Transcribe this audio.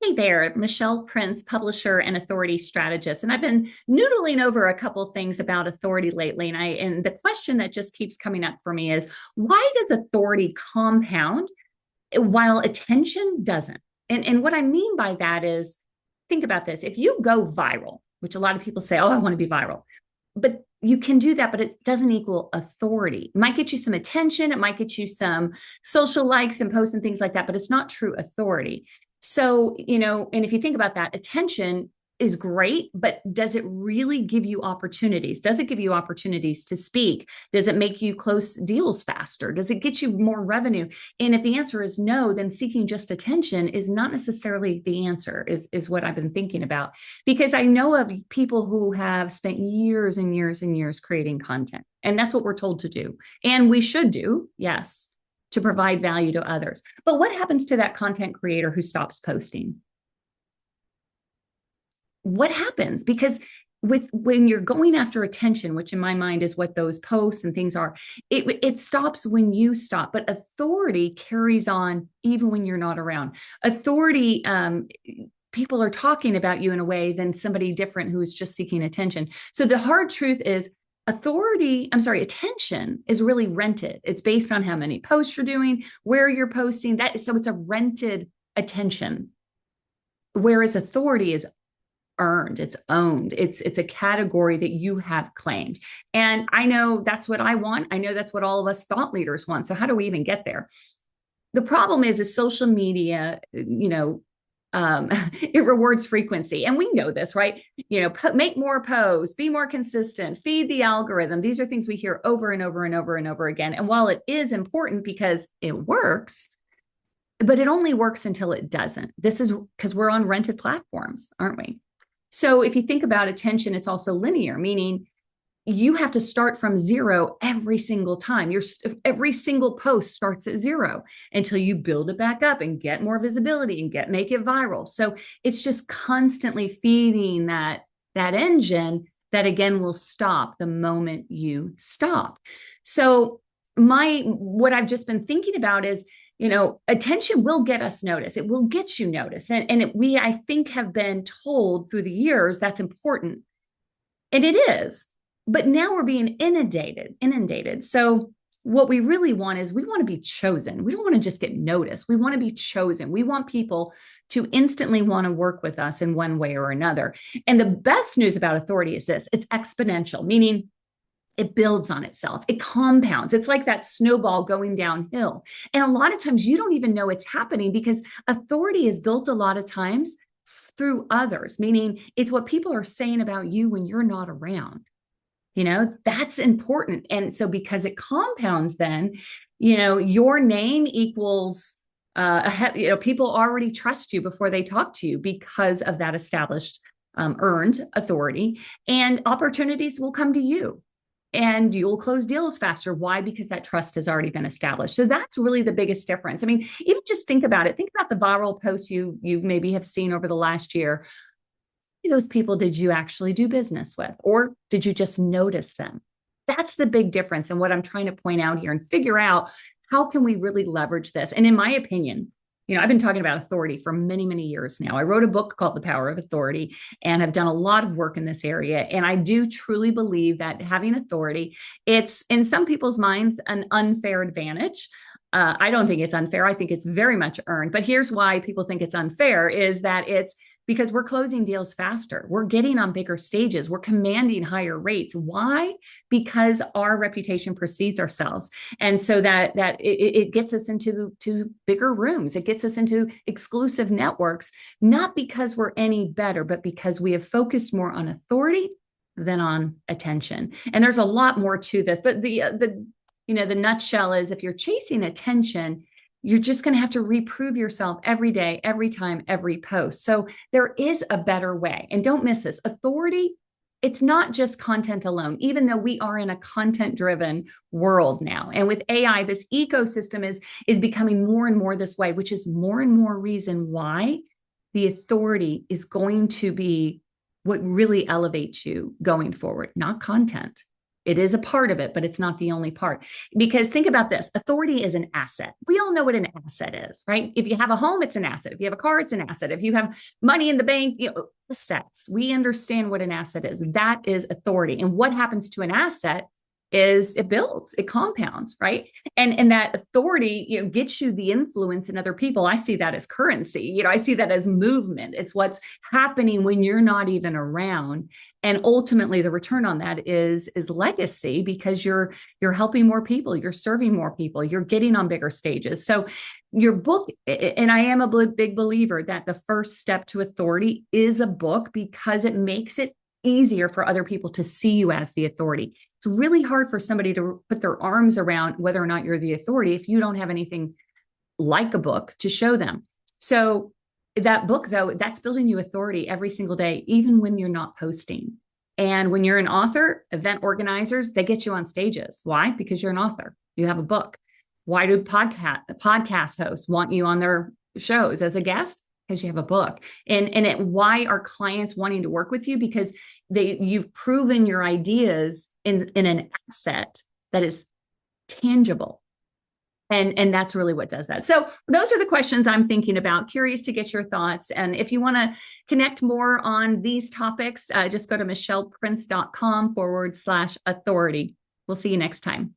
Hey there, Michelle Prince, publisher and authority strategist. And I've been noodling over a couple things about authority lately. And the question that just keeps coming up for me is why does authority compound while attention doesn't? And what I mean by that is think about this. If you go viral, which a lot of people say, oh, I want to be viral, but you can do that, but it doesn't equal authority. It might get you some attention, it might get you some social likes and posts and things like that, but it's not true authority. So, and if you think about that, attention is great, but does it really give you opportunities? Does it give you opportunities to speak? Does it make you close deals faster? Does it get you more revenue? And if the answer is no, then seeking just attention is not necessarily the answer, is what I've been thinking about. Because I know of people who have spent years and years and years creating content. And that's what we're told to do. And we should do, yes, to provide value to others. But what happens to that content creator who stops posting? What happens? Because when you're going after attention, which in my mind is what those posts and things are, it stops when you stop. But authority carries on even when you're not around. Authority, people are talking about you in a way than somebody different who is just seeking attention. So the hard truth is attention is really rented. It's based on how many posts you're doing, where you're posting that. So it's a rented attention. Whereas authority is earned, it's owned, it's a category that you have claimed. And I know that's what I want. I know that's what all of us thought leaders want. So how do we even get there? The problem is social media, it rewards frequency. And we know this, right? Make more posts, be more consistent, feed the algorithm. These are things we hear over and over and over and over again. And while it is important because it works, but it only works until it doesn't. This is because we're on rented platforms, aren't we? So if you think about attention, it's also linear, meaning you have to start from zero every single time. Every single post starts at zero until you build it back up and get more visibility and make it viral. So it's just constantly feeding that engine that again will stop the moment you stop. So what I've just been thinking about is, attention will get us noticed. It will get you noticed. We, I think, have been told through the years that's important. And it is. But now we're being inundated. So what we really want is we want to be chosen. We don't want to just get noticed. We want to be chosen. We want people to instantly want to work with us in one way or another. And the best news about authority is this: it's exponential, meaning it builds on itself. It compounds. It's like that snowball going downhill. And a lot of times you don't even know it's happening because authority is built a lot of times through others, meaning it's what people are saying about you when you're not around. That's important. And so because it compounds, then, your name equals, people already trust you before they talk to you because of that established earned authority, and opportunities will come to you. And you'll close deals faster. Why? Because that trust has already been established. So that's really the biggest difference. I mean, even just think about it. Think about the viral posts you maybe have seen over the last year. Those people did you actually do business with, or did you just notice them? That's the big difference. And what I'm trying to point out here and figure out, how can we really leverage this? And in my opinion, I've been talking about authority for many, many years now. I wrote a book called The Power of Authority and have done a lot of work in this area. And I do truly believe that having authority, it's in some people's minds an unfair advantage. I don't think it's unfair. I think it's very much earned. But here's why people think it's unfair is that it's because we're closing deals faster. We're getting on bigger stages. We're commanding higher rates. Why? Because our reputation precedes ourselves. And so that it gets us into bigger rooms. It gets us into exclusive networks, not because we're any better, but because we have focused more on authority than on attention. And there's a lot more to this, but the nutshell is if you're chasing attention, you're just going to have to reprove yourself every day, every time, every post. So there is a better way. And don't miss this. Authority, it's not just content alone, even though we are in a content-driven world now. And with AI, this ecosystem is becoming more and more this way, which is more and more reason why the authority is going to be what really elevates you going forward, not content. It is a part of it, but it's not the only part. Because think about this, authority is an asset. We all know what an asset is, right? If you have a home, it's an asset. If you have a car, it's an asset. If you have money in the bank, assets. We understand what an asset is. That is authority. And what happens to an asset is it builds, it compounds, right? And that authority, gets you the influence in other people. I see that as currency. I see that as movement. It's what's happening when you're not even around. And ultimately the return on that is legacy, because you're helping more people, you're serving more people, you're getting on bigger stages. So your book, and I am a big believer that the first step to authority is a book, because it makes it easier for other people to see you as the authority. It's really hard for somebody to put their arms around whether or not you're the authority if you don't have anything like a book to show them. So that book, though, that's building you authority every single day, even when you're not posting. And when you're an author, event organizers, they get you on stages. Why? Because you're an author. You have a book. Why do podcast hosts want you on their shows as a guest? Because you have a book. And why are clients wanting to work with you? Because you've proven your ideas in an asset that is tangible. And that's really what does that. So those are the questions I'm thinking about. Curious to get your thoughts. And if you want to connect more on these topics, just go to michelleprince.com/authority. We'll see you next time.